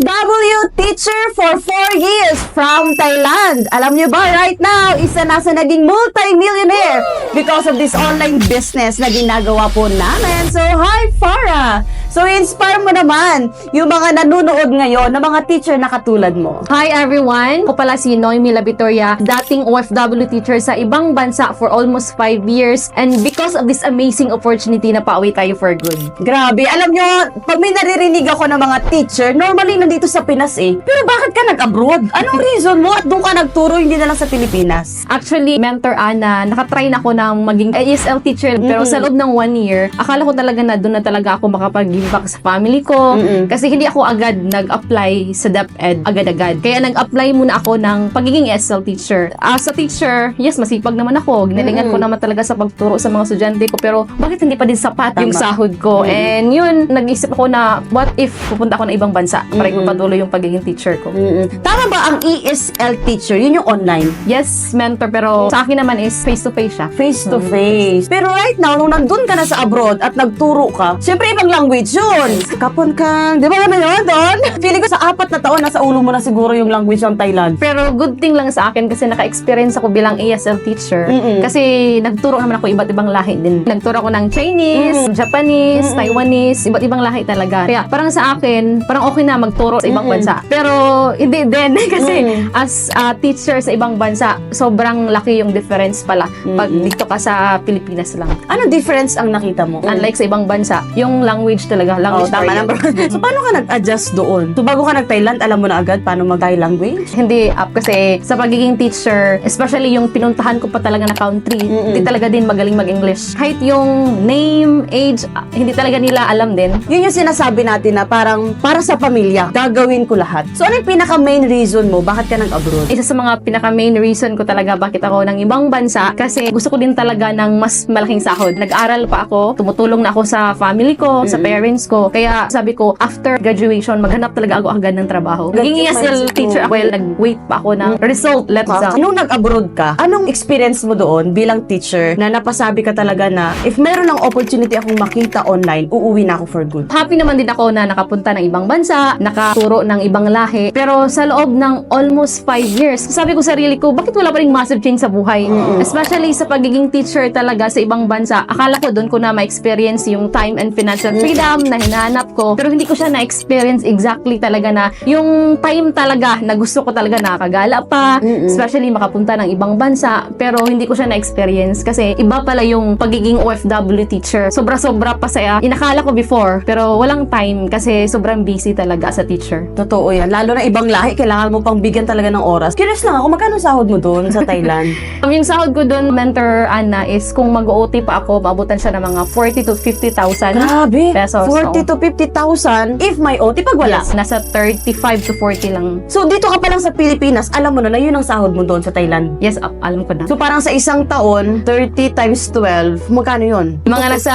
OFW teacher for 4 years from Thailand. Alam niyo ba, right now, isa na sa naging multi-millionaire because of this online business na ginagawa po namin. So, hi, Farah! So, inspire mo naman yung mga nanonood ngayon na mga teacher na katulad mo. Hi everyone! Ako pala si Noemi Labitoria, dating OFW teacher sa ibang bansa for almost 5 years, and because of this amazing opportunity na pauwi tayo for good. Grabe, alam nyo, pag may naririnig ako ng mga teacher, normally nandito sa Pinas eh. Pero bakit ka nag-abroad? Anong reason mo at doon ka nagturo, hindi na lang sa Pilipinas? Actually, Mentor Ana, nakatry na ako ng maging ESL teacher, pero sa loob ng 1 year, akala ko talaga na doon na talaga ako makapag-give back sa family ko. Kasi hindi ako agad nag-apply sa DepEd agad-agad. Kaya nag-apply muna ako ng pagiging ESL teacher. As a teacher, yes, masipag naman ako. Ginalingan ko naman talaga sa pagturo sa mga estudyante ko, pero bakit hindi pa din sapat yung sahod ko? And yun, nag-isip ako na, what if pupunta ako ng ibang bansa para ipagpatuloy yung pagiging teacher ko? Tama ba ang ESL teacher? Yun yung online? Yes, mentor, pero sa akin naman is face-to-face siya. Face-to-face. Pero right now, nung nandun ka na sa abroad at nagturo ka, syempre ibang language yun. Kapon kang, di ba naman yun doon? Feeling ko sa 4 na taon, nasa ulo mo na siguro yung language ng Thailand. Pero good thing lang sa akin kasi naka-experience ako bilang ESL teacher. Kasi nagturo naman ako iba't ibang lahi din. Nagturo ako ng Chinese, Japanese, Taiwanese, iba't ibang lahi talaga. Kaya parang sa akin, parang okay na magturo sa ibang bansa. Pero hindi din kasi as a teacher sa ibang bansa, sobrang laki yung difference pala pag dito ka sa Pilipinas lang. Ano difference ang nakita mo? Unlike sa ibang bansa, yung language talaga, language Tama na, barrier. bro. So, paano ka nag-adjust doon? So, bago ka nag-Thailand, alam mo na agad paano mag-Thai language? Hindi up kasi sa pagiging teacher, especially yung pinuntahan ko pa talaga na country, hindi talaga din magaling mag-English. Kahit yung name, age, hindi talaga nila alam din. Yun yung sinasabi natin na parang para sa pamilya, gagawin ko lahat. So, ano yung pinaka-main reason mo? Bakit ka nag-abroad? Isa sa mga pinaka-main reason ko talaga bakit ako ng ibang bansa kasi gusto ko din talaga ng mas malaking sahod. Nag-aral pa ako, tumutulong na ako sa family ko, sa parents ko. Kaya sabi ko, after graduation, maghanap talaga ako agad ng trabaho. Naging ESL teacher ako, nag-wait pa ako ng result, let's say. Nung nag-abroad ka, anong experience mo doon bilang teacher na napasabi ka talaga na if meron ng opportunity akong makita online, uuwi na ako for good? Happy naman din ako na nakapunta ng ibang bansa, nakaturo ng ibang lahi. Pero sa loob ng almost 5 years, sabi ko sarili ko, bakit wala pa ring massive change sa buhay? Especially sa pagiging teacher talaga sa ibang bansa. Akala ko doon ko na ma-experience yung time and financial freedom na hinahanap ko. Pero hindi ko siya na-experience exactly talaga na yung time talaga na gusto ko talaga nakakagala pa. Especially makapunta ng ibang bansa. Pero hindi ko siya na-experience kasi iba pala yung pagiging OFW teacher. Sobra-sobra pa sa inakala ko before. Pero walang time kasi sobrang busy talaga sa teacher. Totoo yan. Lalo na ibang lahi, kailangan mo pang bigyan talaga ng oras. Curious lang ako, magkano sahod mo doon sa Thailand? Yung sahod ko doon, Mentor Anna, is kung mag-OT pa ako, maabutan siya ng mga 40 to 50,000 Grabe! pesos. 40 to 50,000 if may OT, pag wala. Yes, nasa 35 to 40 lang. So, dito ka pa lang sa Pilipinas, alam mo na yun ang sahod mo doon sa Thailand. Yes, alam ko na. So, parang sa isang taon, 30 times 12, magkano yun? Mga nasa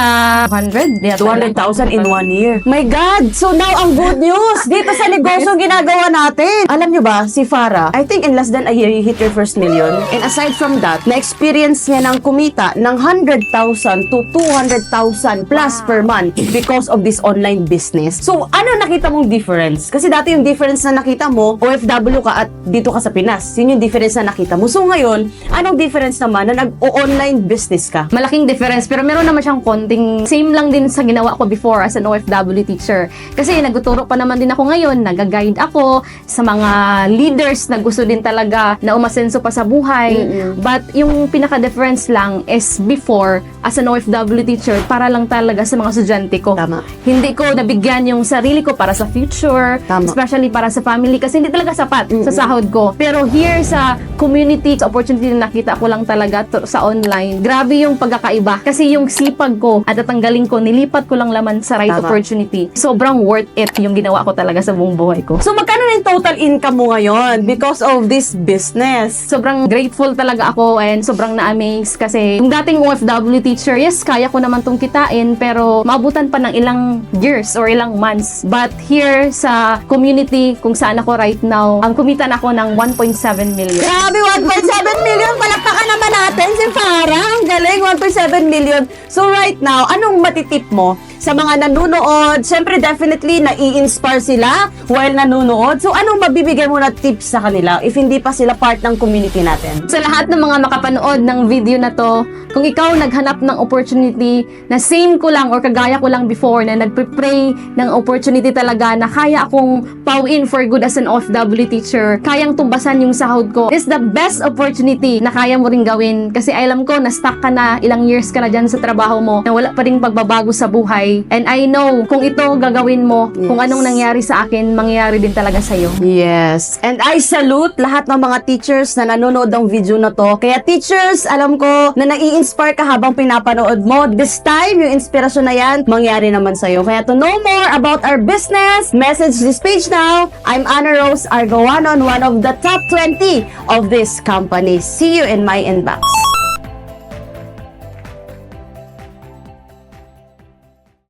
100? Yeah, 200,000 in 1 year. My God! So now, ang good news! Dito sa negosyo ginagawa natin. Alam nyo ba, si Farah, I think in less than a year, you hit your first million. And aside from that, na-experience niya ng kumita ng 100,000 to 200,000 plus per month because of this online business. So, ano nakita mong difference? Kasi dati yung difference na nakita mo, OFW ka at dito ka sa Pinas. Yun yung difference na nakita mo. So ngayon, anong difference naman na nag-online business ka? Malaking difference, pero meron naman siyang konting same lang din sa ginawa ko before as an OFW teacher. Kasi nagtuturo pa naman din ako ngayon, nag-guide ako sa mga leaders na gusto din talaga na umasenso pa sa buhay. But yung pinaka-difference lang is before, as an OFW teacher, para lang talaga sa mga estudyante ko. Tama. Hindi ko nabigyan yung sarili ko para sa future, Tama. especially para sa family, kasi hindi talaga sapat sa sahod ko. Pero here sa community, sa opportunity na nakita ko lang talaga sa online, grabe yung pagkakaiba. Kasi yung sipag ko at tatanggalin ko, nilipat ko lang laman sa right Tama. opportunity. Sobrang worth it yung ginawa ko talaga sa buong buhay ko. So, magkano na yung total income mo ngayon because of this business? Sobrang grateful talaga ako and sobrang na-amaze kasi yung dating OFW teacher, yes, kaya ko naman tong kitain pero maabutan pa ng ilang years or ilang months. But here sa community kung saan ako right now, ang kumita na ako ng 1.7 million. Grabe, 1.7 million! Palakpakan naman natin si Farah. Ang galing, 1.7 million. So right now, anong matitip mo sa mga nanonood. Siyempre, definitely, nai-inspire sila while nanonood. So, anong mabibigay mo na tips sa kanila if hindi pa sila part ng community natin? Sa lahat ng mga makapanood ng video na to, kung ikaw naghanap ng opportunity na same ko lang or kagaya ko lang before na nagpe-pray ng opportunity talaga na kaya akong pauin for good as an OFW teacher, kayang tumbasan yung sahod ko, is the best opportunity na kaya mo ring gawin. Kasi alam ko, na-stuck ka na, ilang years ka na dyan sa trabaho mo, na wala pa ring pagbabago sa buhay. And I know, kung ito gagawin mo, kung anong nangyari sa akin, mangyayari din talaga sa'yo. Yes. And I salute lahat ng mga teachers na nanonood ng video na to. Kaya teachers, alam ko na nai-inspire ka habang pinapanood mo. This time, yung inspirasyon na yan, mangyari naman sa'yo. Kaya to know more about our business, message this page now. I'm Ana Rose Argoanon, one of the top 20 of this company. See you in my inbox.